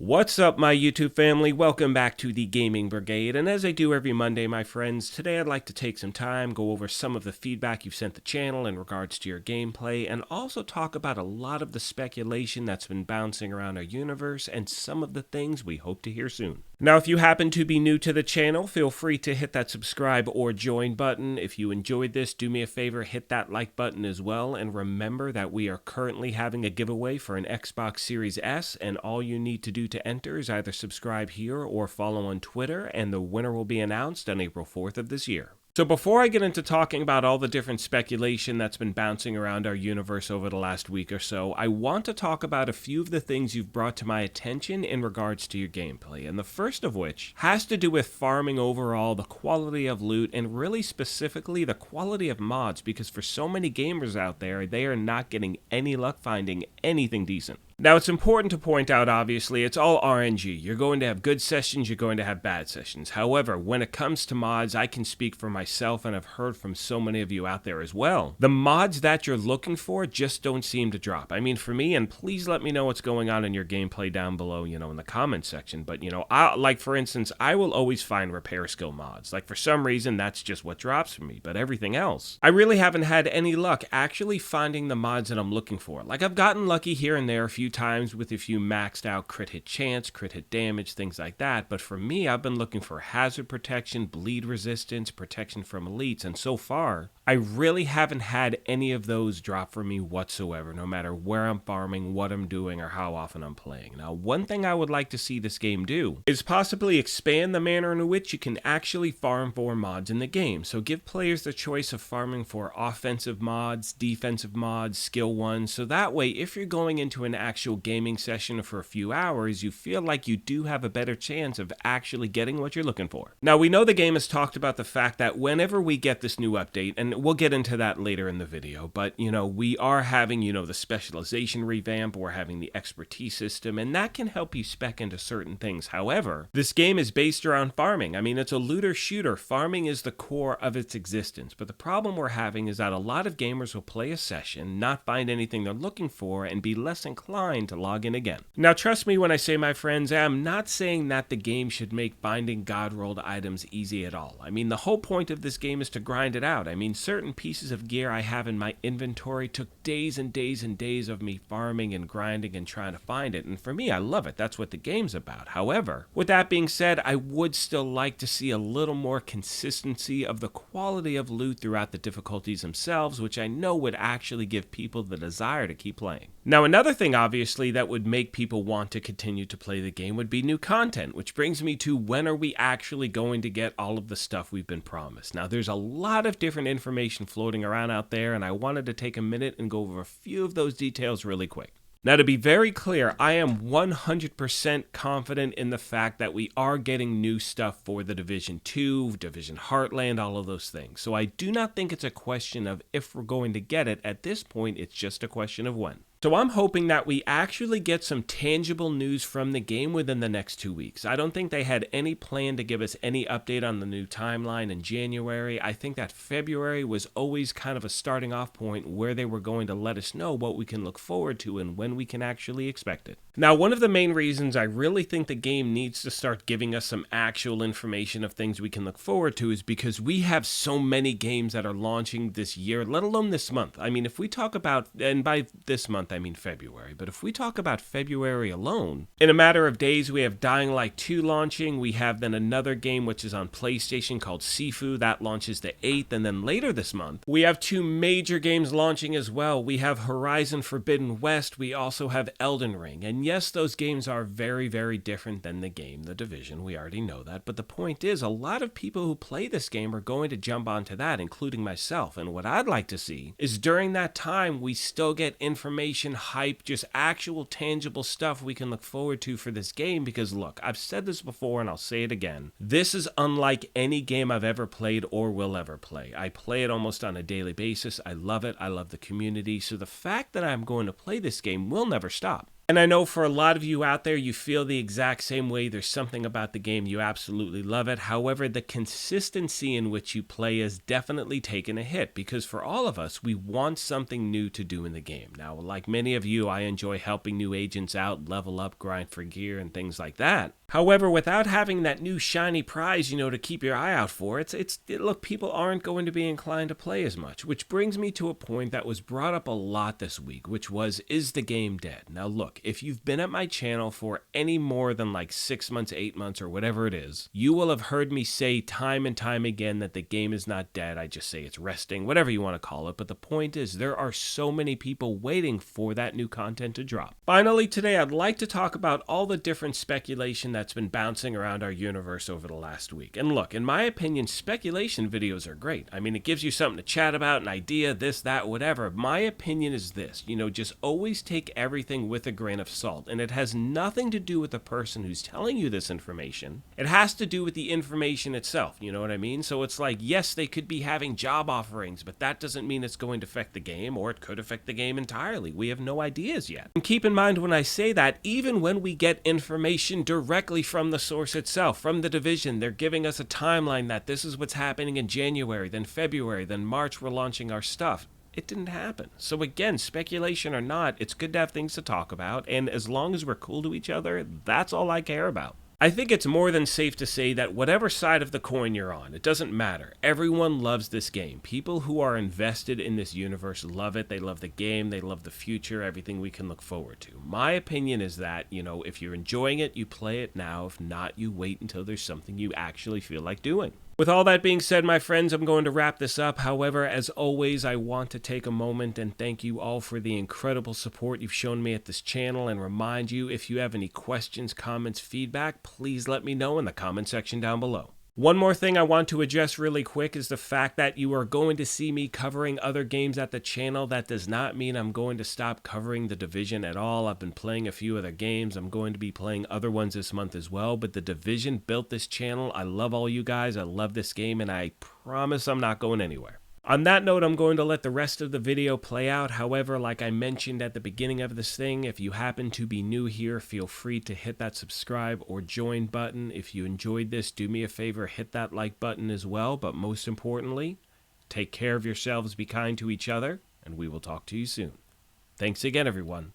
What's up, my YouTube family? Welcome back to the Gaming Brigade, and as I do every Monday, my friends, today I'd like to take some time, go over some of the feedback you've sent the channel in regards to your gameplay, and also talk about a lot of the speculation that's been bouncing around our universe and some of the things we hope to hear soon. Now, if you happen to be new to the channel, feel free to hit that subscribe or join button. If you enjoyed this, do me a favor, hit that like button as well, and remember that we are currently having a giveaway for an Xbox Series S, and all you need to do to enter is either subscribe here or follow on Twitter, and the winner will be announced on April 4th of this year. So before I get into talking about all the different speculation that's been bouncing around our universe over the last week or so, I want to talk about a few of the things you've brought to my attention in regards to your gameplay, and the first of which has to do with farming overall, the quality of loot, and really specifically the quality of mods, because for so many gamers out there, they are not getting any luck finding anything decent. Now, it's important to point out, obviously, it's all RNG. You're going to have good sessions, you're going to have bad sessions. However, when it comes to mods, I can speak for myself, and I've heard from so many of you out there as well. The mods that you're looking for just don't seem to drop. I mean, for me, and please let me know what's going on in your gameplay down below, in the comment section. But, like, for instance, I will always find repair skill mods. Like, for some reason, that's just what drops for me. But everything else, I really haven't had any luck actually finding the mods that I'm looking for. Like, I've gotten lucky here and there a few times with a few maxed out crit hit chance, crit hit damage, things like that, but for me, I've been looking for hazard protection, bleed resistance, protection from elites, and so far, I really haven't had any of those drop for me whatsoever, no matter where I'm farming, what I'm doing, or how often I'm playing. Now, one thing I would like to see this game do is possibly expand the manner in which you can actually farm for mods in the game, so give players the choice of farming for offensive mods, defensive mods, skill ones, so that way, if you're going into an actual gaming session for a few hours, you feel like you do have a better chance of actually getting what you're looking for. Now, we know the game has talked about the fact that whenever we get this new update, and we'll get into that later in the video, but, we are having, the specialization revamp, we're having the expertise system, and that can help you spec into certain things. However, this game is based around farming. I mean, it's a looter shooter. Farming is the core of its existence, but the problem we're having is that a lot of gamers will play a session, not find anything they're looking for, and be less inclined to log in again. Now, trust me when I say, my friends, I'm not saying that the game should make finding god-rolled items easy at all. I mean, the whole point of this game is to grind it out. I mean, certain pieces of gear I have in my inventory took days and days and days of me farming and grinding and trying to find it, and for me, I love it. That's what the game's about. However, with that being said, I would still like to see a little more consistency of the quality of loot throughout the difficulties themselves, which I know would actually give people the desire to keep playing. Now, another thing, obviously, that would make people want to continue to play the game would be new content, which brings me to when are we actually going to get all of the stuff we've been promised. Now, there's a lot of different information floating around out there, and I wanted to take a minute and go over a few of those details really quick. Now, to be very clear, I am 100% confident in the fact that we are getting new stuff for the Division 2, Division Heartland, all of those things. So I do not think it's a question of if we're going to get it. At this point, it's just a question of when. So I'm hoping that we actually get some tangible news from the game within the next 2 weeks. I don't think they had any plan to give us any update on the new timeline in January. I think that February was always kind of a starting off point where they were going to let us know what we can look forward to and when we can actually expect it. Now, one of the main reasons I really think the game needs to start giving us some actual information of things we can look forward to is because we have so many games that are launching this year, let alone this month. I mean, if we talk about, and by this month, I mean February, but if we talk about February alone, in a matter of days, we have Dying Light 2 launching, we have then another game which is on PlayStation called Sifu, that launches the 8th, and then later this month, we have two major games launching as well. We have Horizon Forbidden West, we also have Elden Ring, and yes, those games are very, very different than the game, The Division, we already know that, but the point is, a lot of people who play this game are going to jump onto that, including myself, and what I'd like to see is during that time, we still get information, hype, just actual tangible stuff we can look forward to for this game, because look, I've said this before and I'll say it again, this is unlike any game I've ever played or will ever play. I play it almost on a daily basis, I love it, I love the community, so the fact that I'm going to play this game will never stop. And I know for a lot of you out there, you feel the exact same way. There's something about the game, you absolutely love it. However, the consistency in which you play has definitely taken a hit, because for all of us, we want something new to do in the game. Now, like many of you, I enjoy helping new agents out, level up, grind for gear, and things like that. However, without having that new shiny prize, to keep your eye out for, look, people aren't going to be inclined to play as much, which brings me to a point that was brought up a lot this week, which was, is the game dead? Now look, if you've been at my channel for any more than like 6 months, 8 months, or whatever it is, you will have heard me say time and time again that the game is not dead. I just say it's resting, whatever you want to call it. But the point is, there are so many people waiting for that new content to drop. Finally, today I'd like to talk about all the different speculation that's been bouncing around our universe over the last week. And look, in my opinion, speculation videos are great. I mean, it gives you something to chat about, an idea, this, that, whatever. My opinion is this, just always take everything with a grain of salt. And it has nothing to do with the person who's telling you this information. It has to do with the information itself, you know what I mean? So it's like, yes, they could be having job offerings, but that doesn't mean it's going to affect the game, or it could affect the game entirely. We have no ideas yet. And keep in mind when I say that, even when we get information directly from the source itself, from the division, they're giving us a timeline that this is what's happening in January, then February, then March, we're launching our stuff. It didn't happen. So again, speculation or not, it's good to have things to talk about, and as long as we're cool to each other, that's all I care about. I think it's more than safe to say that whatever side of the coin you're on, it doesn't matter. Everyone loves this game. People who are invested in this universe love it. They love the game. They love the future, everything we can look forward to. My opinion is that, if you're enjoying it, you play it now. If not, you wait until there's something you actually feel like doing. With all that being said, my friends, I'm going to wrap this up. However, as always, I want to take a moment and thank you all for the incredible support you've shown me at this channel, and remind you, if you have any questions, comments, feedback, please let me know in the comment section down below. One more thing I want to address really quick is the fact that you are going to see me covering other games at the channel. That does not mean I'm going to stop covering The Division at all. I've been playing a few other games. I'm going to be playing other ones this month as well. But The Division built this channel. I love all you guys. I love this game, and I promise I'm not going anywhere. On that note, I'm going to let the rest of the video play out. However, like I mentioned at the beginning of this thing, if you happen to be new here, feel free to hit that subscribe or join button. If you enjoyed this, do me a favor, hit that like button as well. But most importantly, take care of yourselves, be kind to each other, and we will talk to you soon. Thanks again, everyone.